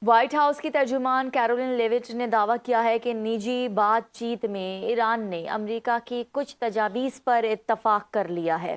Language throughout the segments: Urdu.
وائٹ ہاؤس کی ترجمان کیرولین لیوٹ نے دعویٰ کیا ہے کہ نجی بات چیت میں ایران نے امریکہ کی کچھ تجاویز پر اتفاق کر لیا ہے۔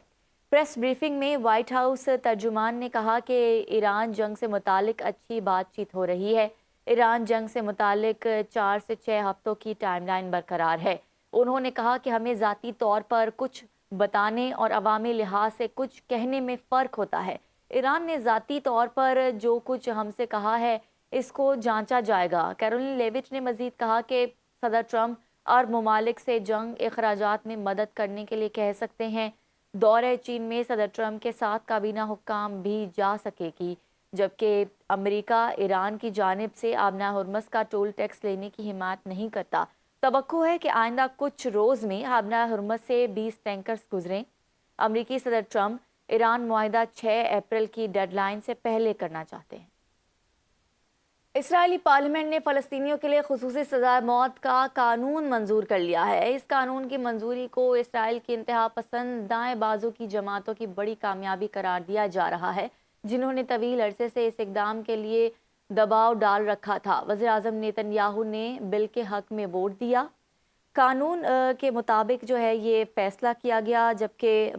پریس بریفنگ میں وائٹ ہاؤس ترجمان نے کہا کہ ایران جنگ سے متعلق اچھی بات چیت ہو رہی ہے۔ ایران جنگ سے متعلق 4 سے 6 ہفتوں کی ٹائم لائن برقرار ہے۔ انہوں نے کہا کہ ہمیں ذاتی طور پر کچھ بتانے اور عوامی لحاظ سے کچھ کہنے میں فرق ہوتا ہے۔ ایران نے ذاتی طور پر جو کچھ ہم سے کہا ہے اس کو جانچا جائے گا۔ کیرولین لیوٹ نے مزید کہا کہ صدر ٹرمپ عرب ممالک سے جنگ اخراجات میں مدد کرنے کے لیے کہہ سکتے ہیں۔ دورہ چین میں صدر ٹرمپ کے ساتھ کابینہ حکام بھی جا سکے گی، جبکہ امریکہ ایران کی جانب سے آبنہ ہرمز کا ٹول ٹیکس لینے کی حمایت نہیں کرتا۔ توقع ہے کہ آئندہ کچھ روز میں آبنہ ہرمز سے 20 ٹینکرز گزریں۔ امریکی صدر ٹرمپ ایران معاہدہ 6 اپریل کی ڈیڈ لائن سے پہلے کرنا چاہتے ہیں۔ اسرائیلی پارلیمنٹ نے فلسطینیوں کے لیے خصوصی سزائے موت کا قانون منظور کر لیا ہے۔ اس قانون کی منظوری کو اسرائیل کی انتہا پسند دائیں بازو کی جماعتوں کی بڑی کامیابی قرار دیا جا رہا ہے، جنہوں نے طویل عرصے سے اس اقدام کے لیے دباؤ ڈال رکھا تھا۔ وزیر اعظم نیتن یاہو نے بل کے حق میں ووٹ دیا۔ قانون کے مطابق یہ فیصلہ کیا گیا، جبکہ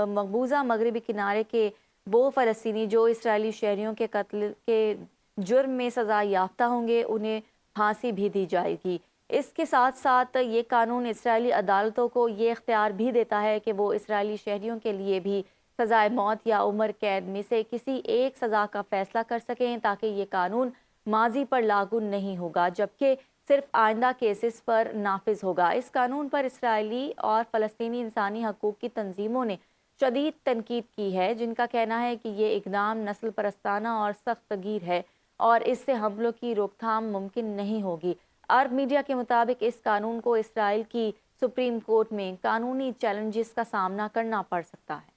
مقبوضہ مغربی کنارے کے وہ فلسطینی جو اسرائیلی شہریوں کے قتل کے جرم میں سزا یافتہ ہوں گے انہیں پھانسی بھی دی جائے گی۔ اس کے ساتھ ساتھ یہ قانون اسرائیلی عدالتوں کو یہ اختیار بھی دیتا ہے کہ وہ اسرائیلی شہریوں کے لیے بھی سزائے موت یا عمر قید میں سے کسی ایک سزا کا فیصلہ کر سکیں، تاکہ یہ قانون ماضی پر لاگو نہیں ہوگا جبکہ صرف آئندہ کیسز پر نافذ ہوگا۔ اس قانون پر اسرائیلی اور فلسطینی انسانی حقوق کی تنظیموں نے شدید تنقید کی ہے، جن کا کہنا ہے کہ یہ اقدام نسل پرستانہ اور سخت گیر ہے اور اس سے حملوں کی روک تھام ممکن نہیں ہوگی۔ عرب میڈیا کے مطابق اس قانون کو اسرائیل کی سپریم کورٹ میں قانونی چیلنجز کا سامنا کرنا پڑ سکتا ہے۔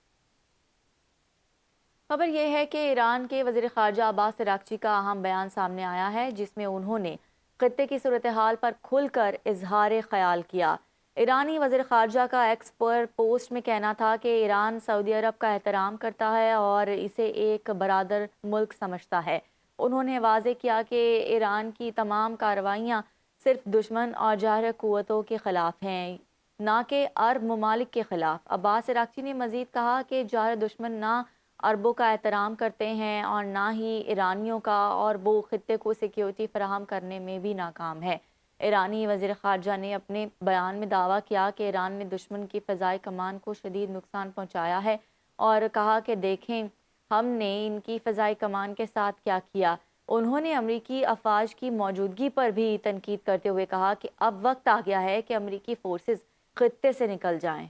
خبر یہ ہے کہ ایران کے وزیر خارجہ عباس عراقچی کا اہم بیان سامنے آیا ہے، جس میں انہوں نے خطے کی صورتحال پر کھل کر اظہار خیال کیا۔ ایرانی وزیر خارجہ کا ایکس پر پوسٹ میں کہنا تھا کہ ایران سعودی عرب کا احترام کرتا ہے اور اسے ایک برادر ملک سمجھتا ہے۔ انہوں نے واضح کیا کہ ایران کی تمام کارروائیاں صرف دشمن اور جارح قوتوں کے خلاف ہیں، نہ کہ عرب ممالک کے خلاف۔ عباس عراقچی نے مزید کہا کہ جارح دشمن نہ عربوں کا احترام کرتے ہیں اور نہ ہی ایرانیوں کا، اور وہ خطے کو سیکیورٹی فراہم کرنے میں بھی ناکام ہے۔ ایرانی وزیر خارجہ نے اپنے بیان میں دعویٰ کیا کہ ایران نے دشمن کی فضائی کمان کو شدید نقصان پہنچایا ہے اور کہا کہ دیکھیں ہم نے ان کی فضائی کمان کے ساتھ کیا کیا۔ انہوں نے امریکی افواج کی موجودگی پر بھی تنقید کرتے ہوئے کہا کہ اب وقت آ گیا ہے کہ امریکی فورسز خطے سے نکل جائیں۔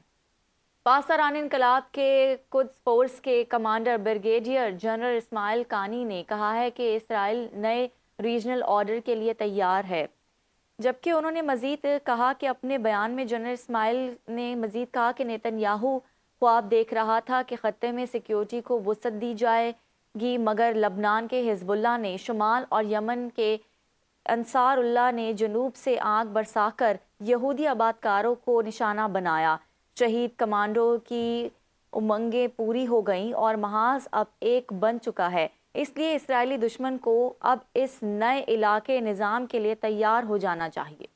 پاسداران انقلاب کے قدس فورس کے کمانڈر بریگیڈیئر جنرل اسماعیل قانی نے کہا ہے کہ اسرائیل نئے ریجنل آرڈر کے لیے تیار ہے، جبکہ انہوں نے مزید کہا کہ اپنے بیان میں جنرل اسماعیل نے مزید کہا کہ نیتن یاہو خواب دیکھ رہا تھا کہ خطے میں سیکیورٹی کو وسعت دی جائے گی، مگر لبنان کے حزب اللہ نے شمال اور یمن کے انصار اللہ نے جنوب سے آگ برسا کر یہودی آبادکاروں کو نشانہ بنایا۔ شہید کمانڈو کی امنگیں پوری ہو گئیں اور محاذ اب ایک بن چکا ہے، اس لیے اسرائیلی دشمن کو اب اس نئے علاقے نظام کے لیے تیار ہو جانا چاہیے۔